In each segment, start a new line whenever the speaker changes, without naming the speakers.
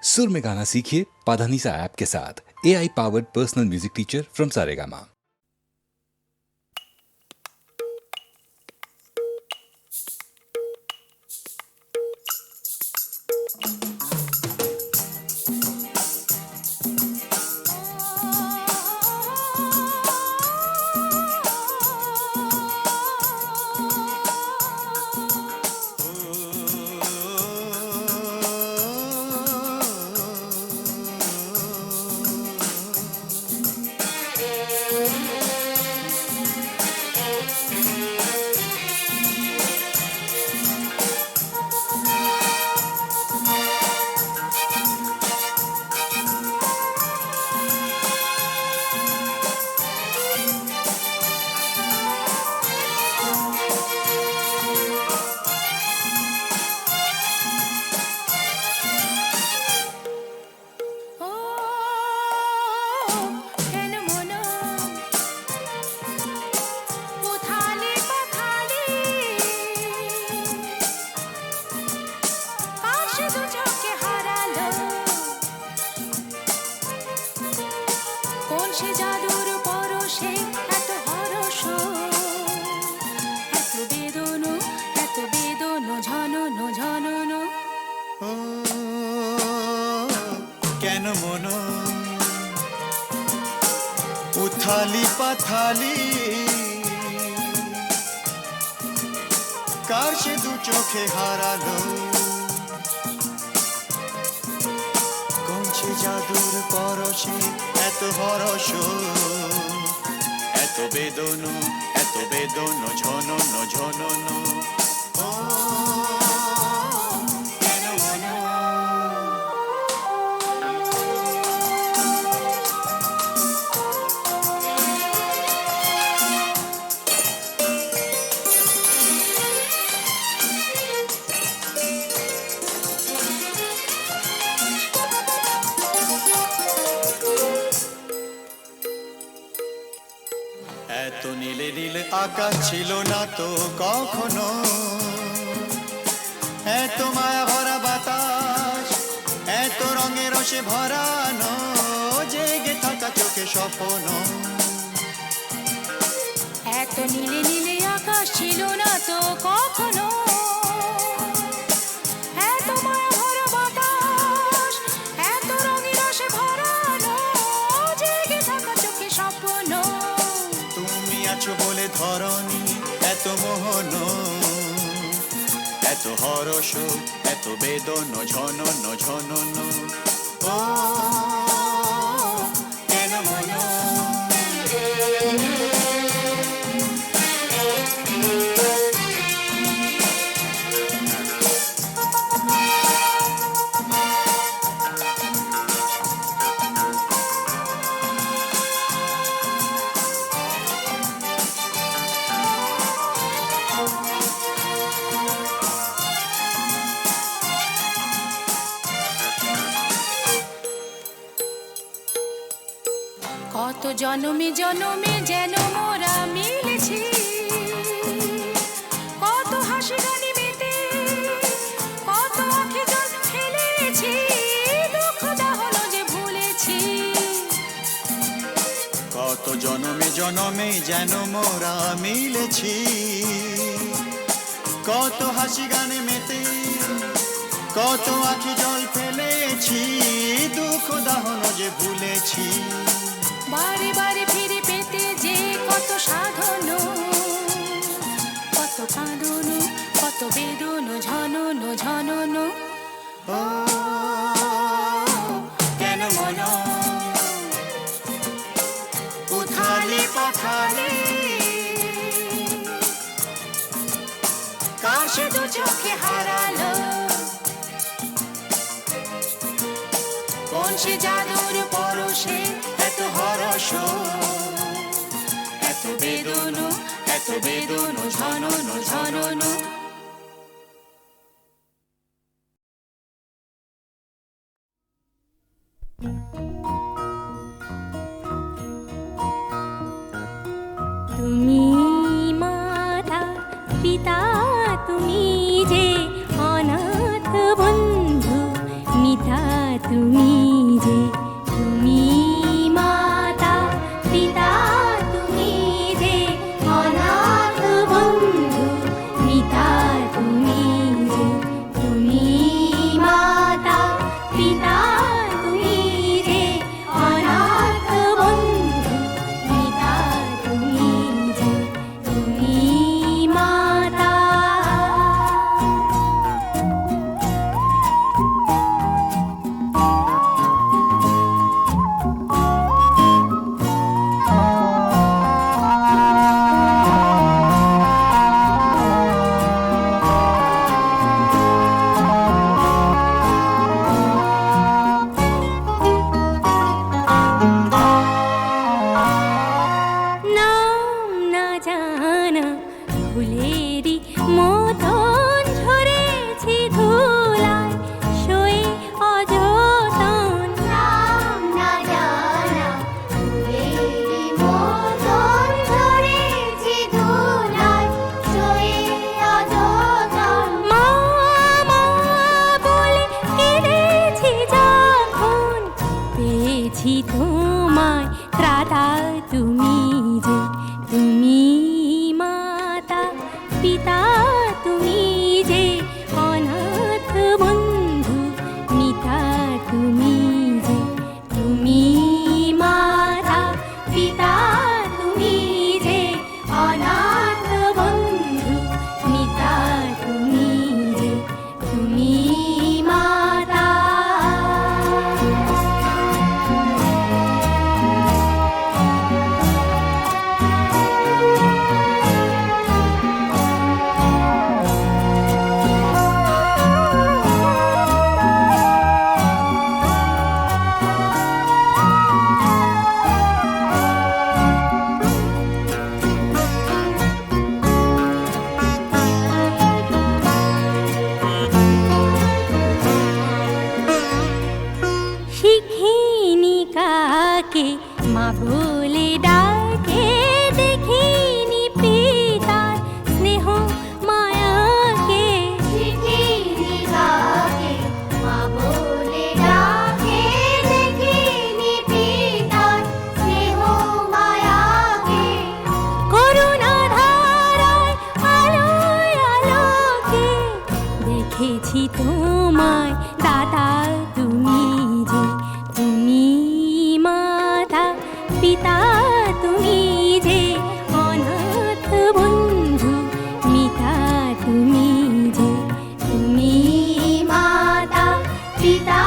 सुर में गाना सीखिए पाधानीसा ऐप के साथ। AI powered personal music teacher from Saregama.
उथाली पाथाली কার সে দু চোখে হারালো কোন সে জাদুর পরশে এত হরস এত বেদন ঝনন ঝনন এত নীলে নীল আকাশ ছিল না তো কখনো এত মায়া ভরা বাতাস এত রঙে রসে ভরানো জেগে থাকা চোখে স্বপ্ন
এত নীলে নীলে আকাশ ছিল না তো কখনো এত মায়া ভরা বাতাস এত রঙে রসে ভরানো জেগে থাকা চোখে স্বপ্ন
আছো বলে ধরণী এত মোহন এত হরস এত বেদন ঝনন ঝনন ও কেন মন
কত জনমে জনমে যেন মোরা মিলেছি কত হাসি গানে মেতে কত আঁখে জল ফেলেছি দুঃখ দাহন যে ভুলেছি
কত জনমে জনমে যেন মোরা মিলেছি কত হাসি গানে মেতে কত আঁখি জল ফেলেছি দুঃখ দাহন যে ভুলেছি
বারে বারে ফিরে পেতে যে কত সাধন কত কাঁদন কত বেদন ঝনন ঝনন
ও কেন মন উথালি পাথালি
কার সে দু চোখে হারালো কোন সে জাদুর পরশে
এত হরস
এত বেদন ঝনন ঝনন
তুমি মাতা পিতা তুমি যে অনাথ বন্ধু মিতা তুমি যে তুমি মাতা পিতা তুমি যে অনাথ বন্ধু মিতা তুমি যে তুমি মাতা পিতা তুমি যে অনাথ বন্ধু মিতা তুমি যে তুমি মাতা। নাম না জানা ফুলেরই মতন ঝরেছি ধুলায় শোয়ে অযতন। নাম না জানা ফুলেরই মতন ঝরেছি ধুলায় শোয়ে অযতন। মা মা বলে কেঁদেছি যখন পেয়েছি তোমায় ত্রাতা তুমি যে তুমি মাতা পিতা তুমি যে অনাথ বন্ধু মিতা তুমি যে তুমি মাতা পিতা তুমি যে অনাথ বন্ধু মিতা তুমি যে তুমি মাতা। শিখিনি কাকে মা বলে ডাকে দেখিনি পিতার স্নেহ মায়াকে। শিখিনি কাকে মা বলে ডাকে দেখিনি পিতার স্নেহ মায়াকে। করুণা ধারায় আলোয় আলোকে দেখেছি তোমায় দাতা তুমি যে তুমি মাতা পিতা তুমি যে অনাথ বন্ধু মিতা তুমি যে তুমি মাতা পিতা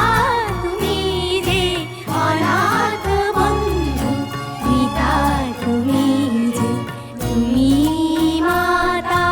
তুমি যে অনাথ বন্ধু মিতা তুমি যে তুমি মাতা।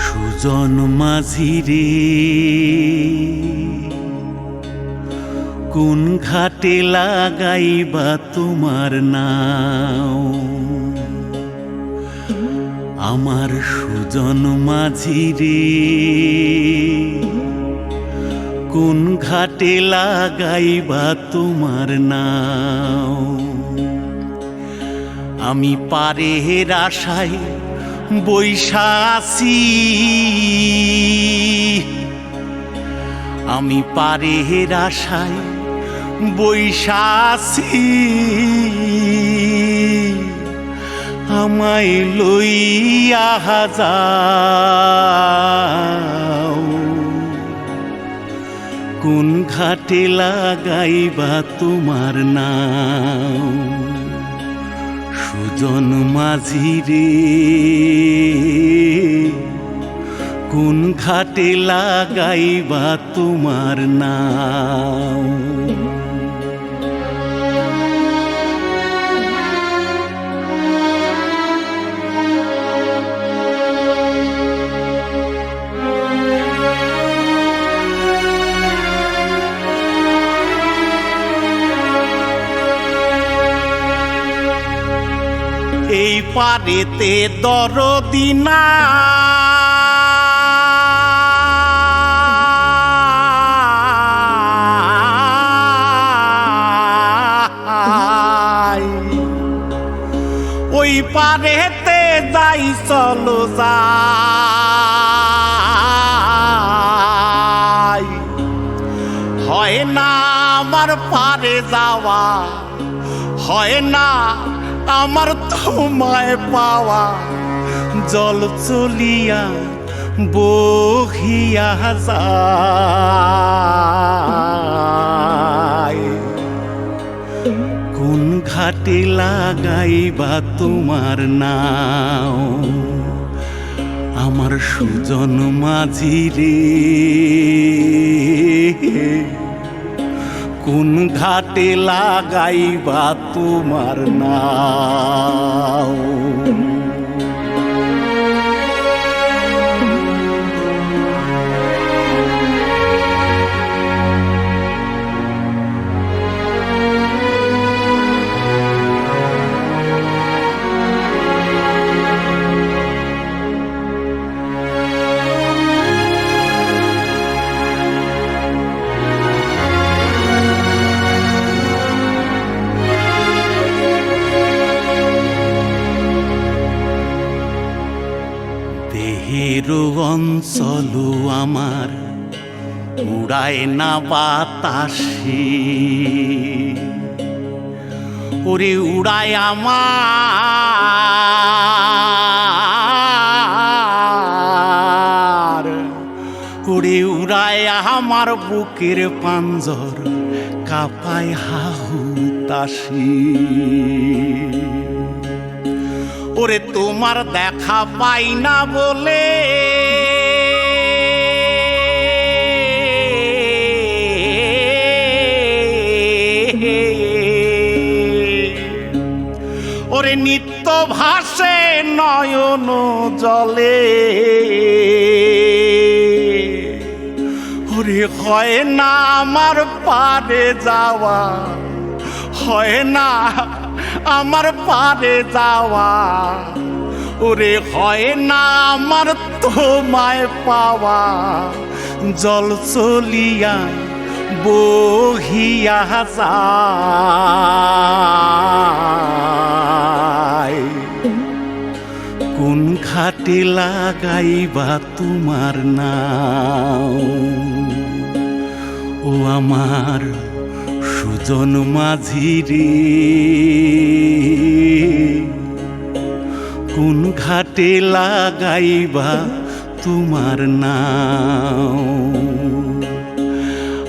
সুজন মাঝি রে কোন ঘাটে লাগাইবা তোমার নাও আমার সুজন মাঝি রে কোন ঘাটে লাগাইবা তোমার নাও আমি পারের আশায় বৈশা আছি আমি পারের আশায় বৈশা আছি আমায় লইয়া যাও কোন ঘাটে লাগাইবা তোমার নাও সুজন মাঝি রে কোন ঘাটে লাগাইবা তোমার নাও এই পারেতে দরদি না ওই পারেতে যাই চলো যাই হয় না আমার পারে যাওয়া হয় না আমার তোমায় পাওয়া জল চলিয়া বহিয়া যায় কোন ঘাটে লাগাইবা তোমার নাও আমার সুজন মাঝি রে কোন ঘাটে লাগাইবা তোমার নাও দেহের অঞ্চল আমার উড়ায় না বাতাসে ওরে উড়ায় আমার ওরে উড়ায় আমার বুকের পাঞ্জর কাঁপায় হাহুতাশি ওরে তোমার দেখা পাই না বলে ওরে নিত্য ভাসে নয়ন জলে ওরে হয় না আমার পারে যাওয়া হয় না আমার পারে যাওয়া ওরে হয় না আমার তোমায় পাওয়া জল চলিয়া বহিয়া যায় কোন ঘাটে লাগাইবা তোমার নাও ও আমার সুজন মাঝি রে কোন ঘাটে লাগাইবা তোমার নাও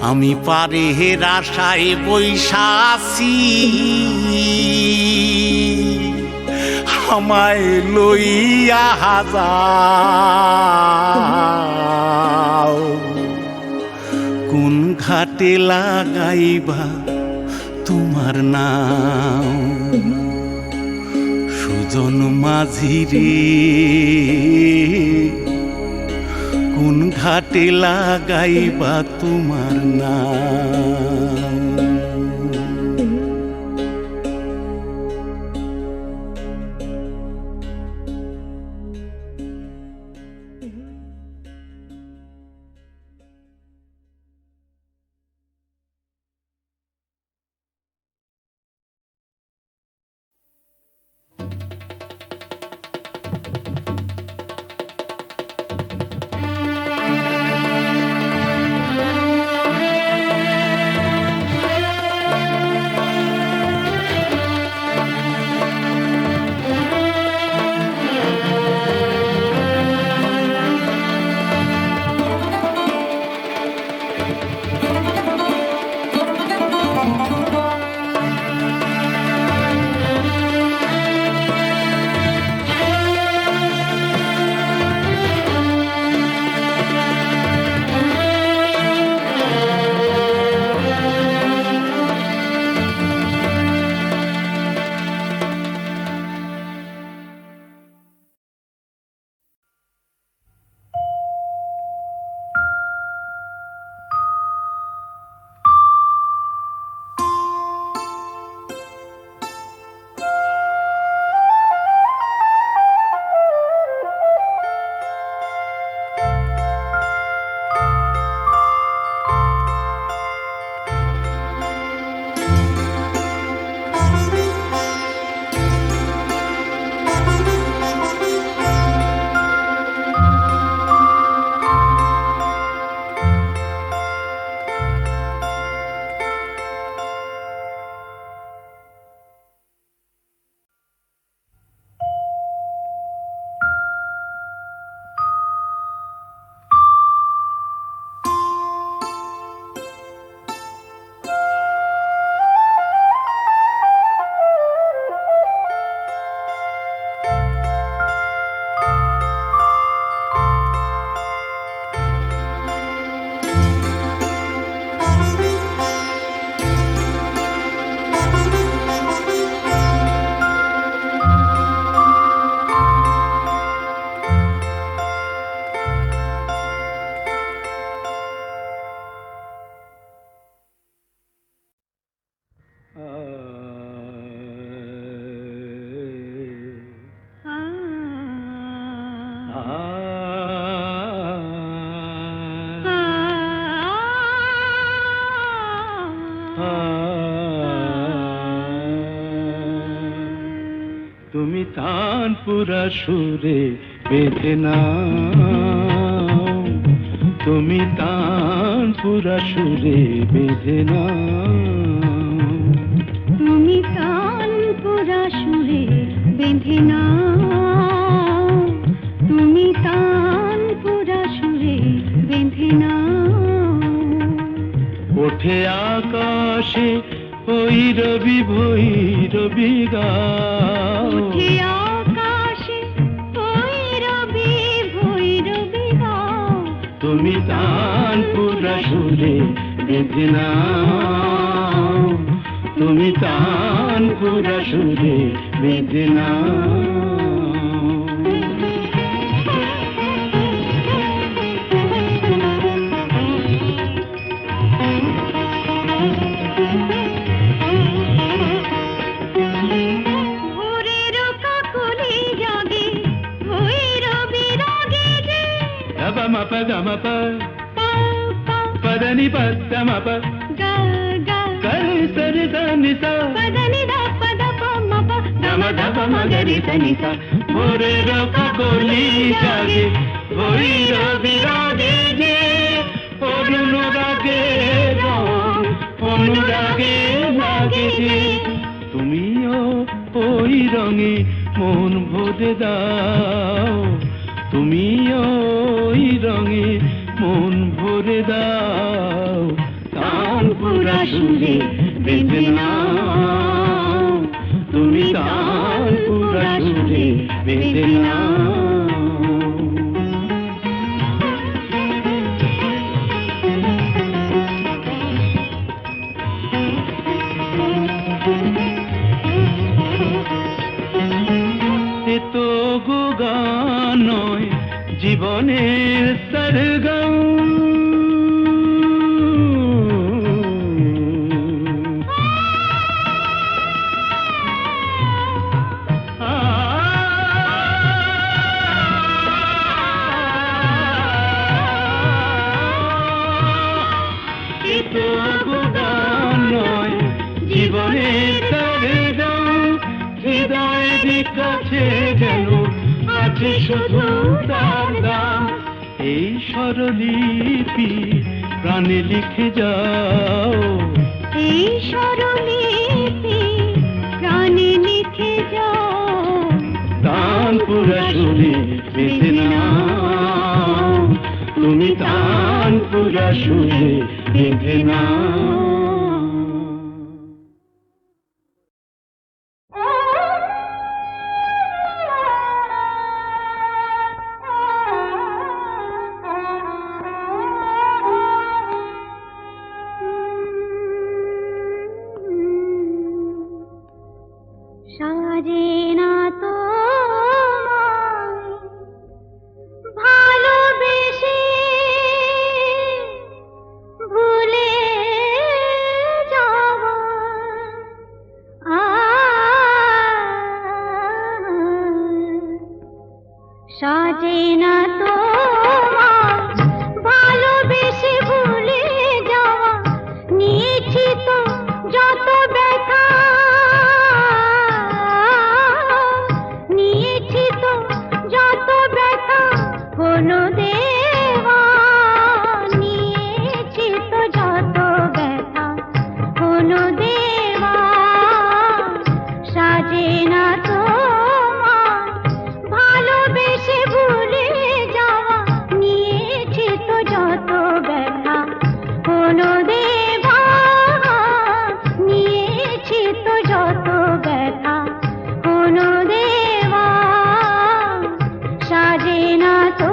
আমি পারে আশায় বৈশাসি আমায় লইয়া যাও কোন ঘাটে লাগাইবা তোমার নাও সুজন মাঝি রে কোন ঘাটে লাগাইবা তোমার নাও পুরা সুরে বেঁধে নাও, তুমি তান পুরা সুরে বেঁধে নাও।
তুমি কান পুরা সুরে বেঁধে নাও, তুমি কান পুরা সুরে বেঁধে নাও।
ওঠে আকাশে ভৈরবী ভৈরবী গাও,
উঠে আকাশে ভৈরবী ভৈরবী গাও।
তুমি তান পুরা সুরে বেঁধে নাও, তুমি তান পুরা সুরে বেঁধে নাও।
ভোরের কাকলি জাগে ভৈরবী রাগে যে।
Gama ma pa gama pa,
পা পা
pa da ni pa da ma pa,
গা গা
ga re sa re sa ni sa,
পদনি দা পদ প ম প
gama da pa ma ga re sa ni sa. ভোরের কাকলি জাগে ভৈরবী রাগে যে, অনুরাগে রং অনুরাগে লাগে যে। তুমিও ওই রঙে মন ভরে দাও, তুমিও ওই রঙে মন ভরে দাও। তান পুরা সুরে বেঁধে নাও, তুমি তান পুরা সুরে বেঁধে নাও। এ তো গো গান নয়, জীবনের সরগম। এ তো গো গান নয়, জীবনের সরগম। হৃদয়ের কাছে যেন আছে শুধু তার দাম। এই স্বরলিপি প্রাণে লিখে যাও,
এই স্বরলিপি প্রাণে লিখে যাও।
তান পুরা সুরে বেঁধে নাও, তুমি তান পুরা সুরে বেঁধে নাও।
সাজে না তো ভালোবেসে ভুলে যাব। সাজে না তো ভালোবেসে ভুলে যাওয়া। নিয়েছি তো যত ব্যথা, নিয়েছি তো যত ব্যথা কোনো দেওয়া। নিয়েছি তো যত ব্যথা কোনো দেওয়া। সাজে না তো ভালোবেসে ভুলে যাওয়া। নিয়েছি তো যত ব্যথা কোনো দেওয়া। নিয়েছি তো যত ব্যথা কোনো দেওয়া। সাজে না তো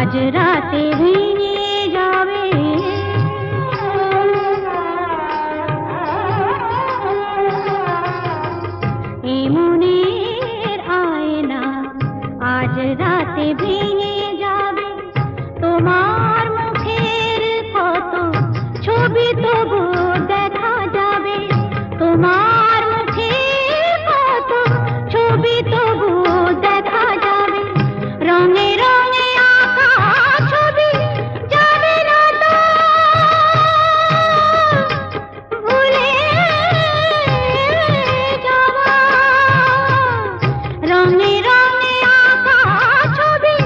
আজ রাতে ভেঙে যাবে এই মনের আয়না, আজ রাতে ভেঙে যাবে তোমার মুখের কত ছবি তবু দেখা যাবে, তোমার মুখের কত ছবি তবু দেখা যাবে, রঙে রঙে আঁকা ছবি যাবে না তো ভুলে যাওয়া, রঙে রঙে আঁকা ছবি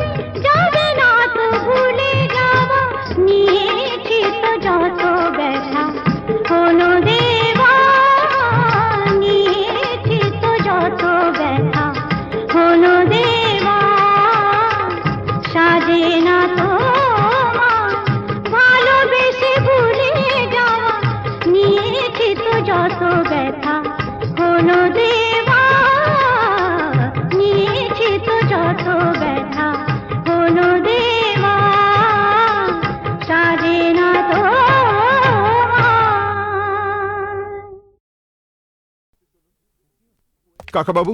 যাবে না তো ভুলে যাওয়া, নিয়েছি তো যত ব্যথা হলো দেওয়া, নিয়েছি তো যত ব্যথা হলো দেওয়া, সাজে না তো ভালোবেসে ভুলে যাওয়া, নিয়েছি তো যত ব্যথা হলো দেওয়া, নিয়েছি তো যত ব্যথা হলো দেওয়া, সাজে না তো
কাকা বাবু,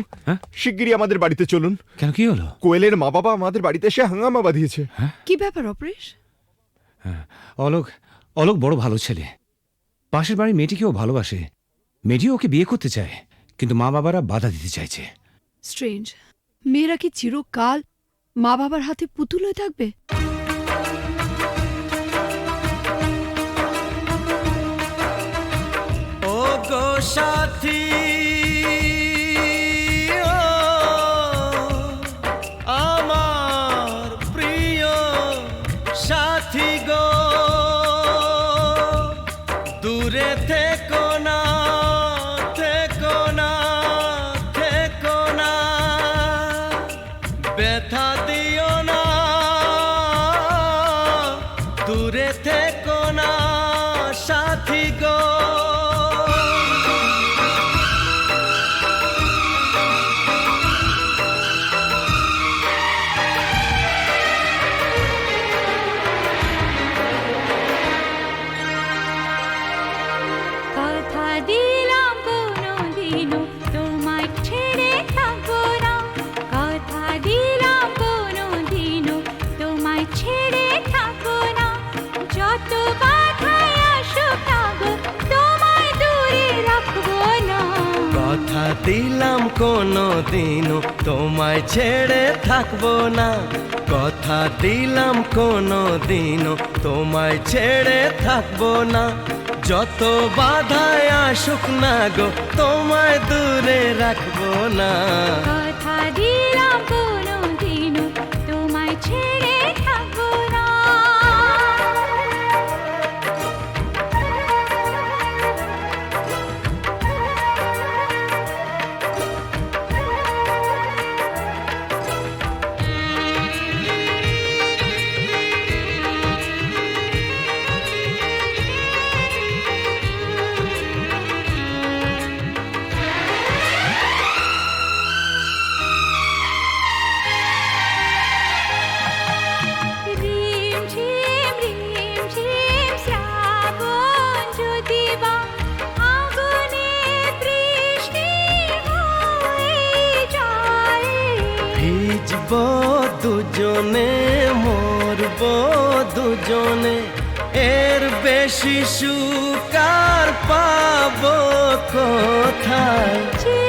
শিগগিরই আমাদের বাড়িতে চলুন।
কেন, কি হলো?
কোয়েলের মা বাবা আমাদের বাড়িতে এসে হাঙ্গামা বাঁধিয়েছে।
কি ব্যাপার অপরেশ?
অলোক অলোক বড় ভালো ছেলে, পাশের বাড়ির মেয়েটিকেও ভালোবাসে, মেয়েটিও ওকে বিয়ে করতে চায়, কিন্তু মা বাবারা বাধা দিতে চাইছে।
স্ট্রেঞ্জ, মেয়েরা কি চিরকাল মা বাবার হাতে পুতুল হয়ে থাকবে?
ও গো সাথী, ও আমার প্রিয় সাথী গো, দূরে থেকো না, থেকো না, থেকো না, ব্যথা দিও না, দূরে থেকো না সাথী গো।
কথা দিলাম কোনোদিনও তোমায় ছেড়ে থাকবো না, কথা দিলাম কোনোদিনও তোমায় ছেড়ে থাকবো না, যত বাধাই আসুক না গো তোমায় দূরে রাখবো না,
কথা দিলাম কোনোদিনও তোমায় ছেড়ে থাকবো না, কথা দিলাম কোনোদিনও তোমায় ছেড়ে থাকবো না, যত বাধায় আসুক না গো তোমায় দূরে রাখবো না,
কথা দিলাম কোনোদিনও তোমায় ছেড়ে থাকবো না। রিমঝিম রিমঝিম শ্রাবণ যদি বা আগুনে বৃষ্টি হয়ে যায়,
ভিজবো দুজনে, মরবো দুজনে, এর বেশি সুখ আর পাবো কোথায়,
যে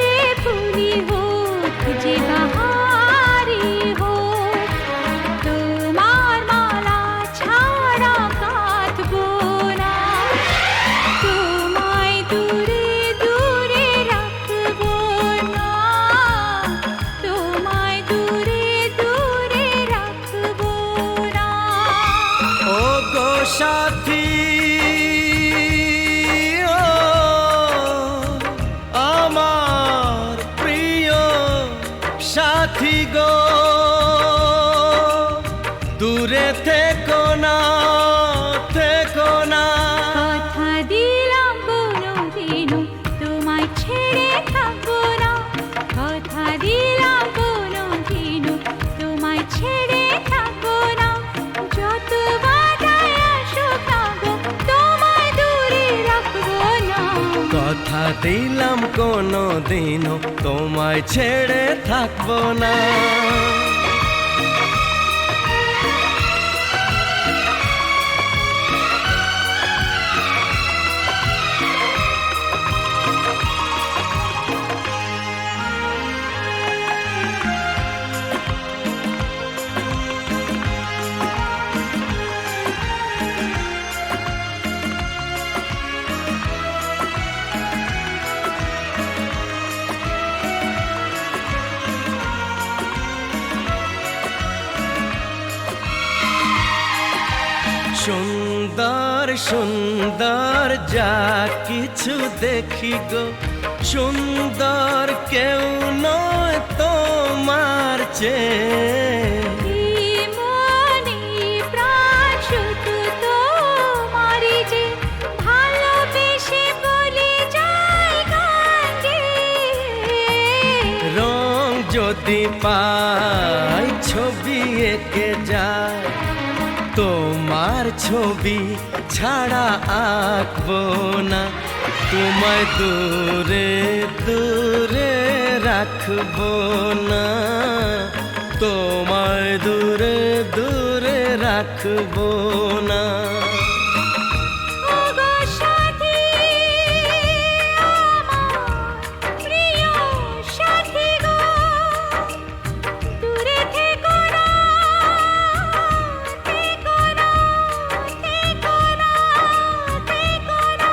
ফুলি হোক যে বাহারি হোক, তোমার মালা ছাড়া কাঁদবো না, তোমায় দূরে দূরে রাখবো না, তোমায় দূরে দূরে রাখবো না।
ও গো সাথী, ও আমার প্রিয় সাথী গো, দূরে থেকো না, থেকো না,
কথা দিলাম কোনোদিনও তোমায় ছেড়ে থাকবো না, কথা দিলাম কোনোদিনও তোমায় ছেড়ে থাকবো না,
দিলাম কোনো দিনও তোমায় ছেড়ে থাকবো না। সুন্দর সুন্দর যা কিছু দেখি গো, সুন্দর কেউ নয় তোমার চেয়ে।
এই মনে প্রাণ শুধু তোমারই যে, ভালোবেসে বলে যায় কাঁদে।
রং যদি পাই ছবি এঁকে যায়, তোমার ছবি ছাড়া আঁকবো না। তোমায় দূরে দূরে রাখবো না, তোমায় দূরে দূরে রাখবো না।
ওগো সাথী, আমার প্রিয় সাথী গো, দূরে থেকো না, থেকো না, থেকো না, থেকো না।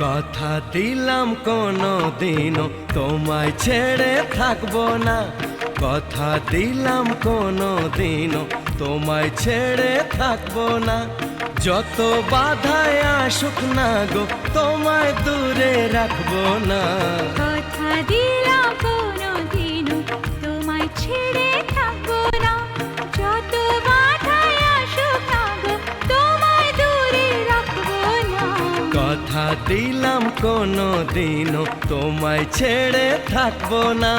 কথা দিলাম কোনো দিনও তোমায় ছেড়ে থাকবো না। কথা দিলাম কোনো দিনও তোমায় ছেড়ে থাকবো না। যত বাধায় আসুক না গো, তোমায় দূরে রাখবো না।
কথা দিলাম কোনোদিনও তোমায় ছেড়ে থাকবো না। যত বাধাই আসুক না গো, তোমায় দূরে রাখবো না।
কথা দিলাম কোনো দিনও তোমায় ছেড়ে থাকবো না।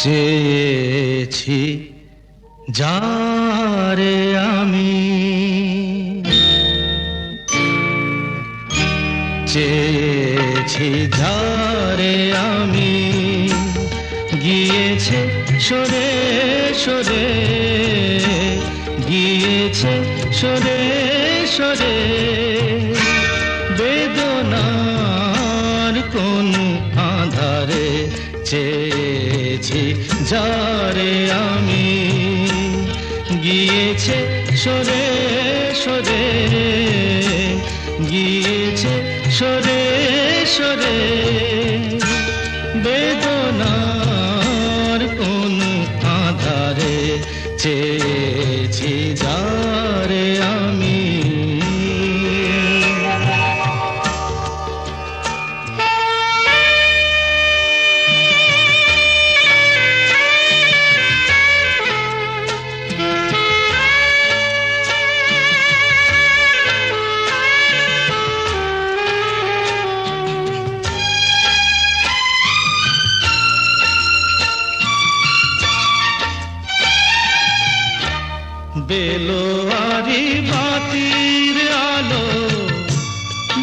চেয়েছি যারে আমি, চেয়েছি যারে আমি, গিয়েছে সরে সরে, গিয়েছে সরে সরে, বেদনার কোন আধারে চেয়েছি যারে আমি, গিয়েছে সরে সরে, গিয়েছে সরে সরে, বেদনার কোন আধারে চেয়েছি যারে আমি। বেলোয়ারি বাতির আলো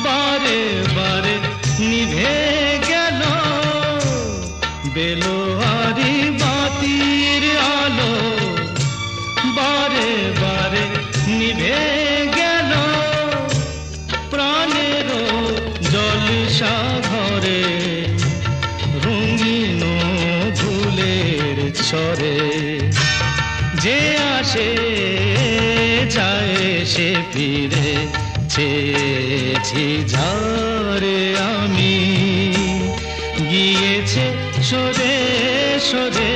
বারে বারে নিভে গেল, বেলোয়ারি বাতির আলো বারে বারে নিভে গেল, প্রাণের জলসা ঘরে রঙিন ফুলের ছড়ে, যে আসে যায় সে ফিরে, চেয়েছি যারে আমি, গিয়েছে সরে সরে,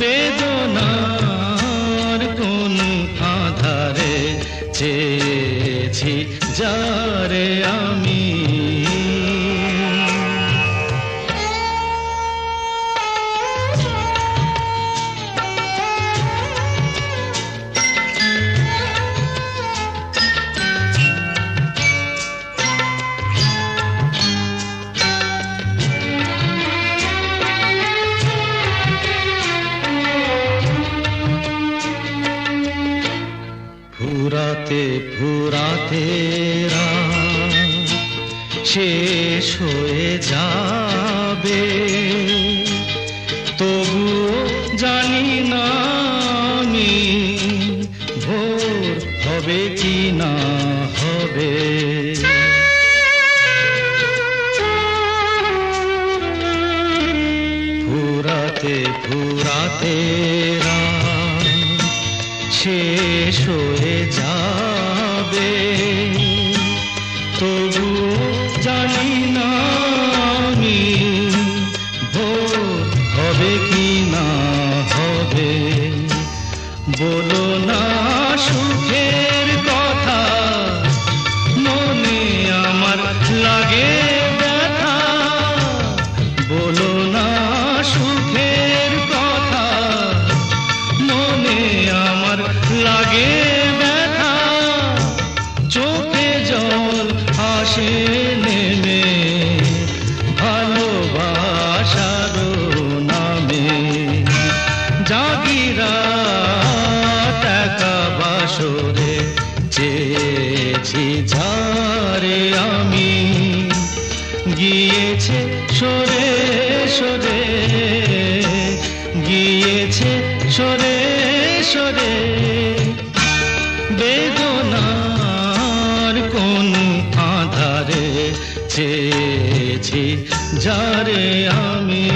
বেদনার কোন আধারে চেয়েছি যারে আমি। ফুরাতে ফুরাতে রাত শেষ হয়ে যাবে, তবুও জানি না আমি ভোর হবে কি না হবে। ফুরাতে ফুরাতে রাত শেষ হয়ে যাবে, তবু জানি না আমি ভোর হবে কি না হবে। বলো না সুখের কথা, মনে আমার লাগে ব্যথা, বলো না সুখের কথা, মনে আমার লাগে ব্যথা, চোখে জল আসে নেমে ভালোবাসার নামে, জাগিরা টাকা বাসরে চেয়েছি যারে আমি, গিয়েছে সরে সরে, গিয়েছে সরে সরে, বেদনার কোন আধারে চেয়েছি যারে আমি।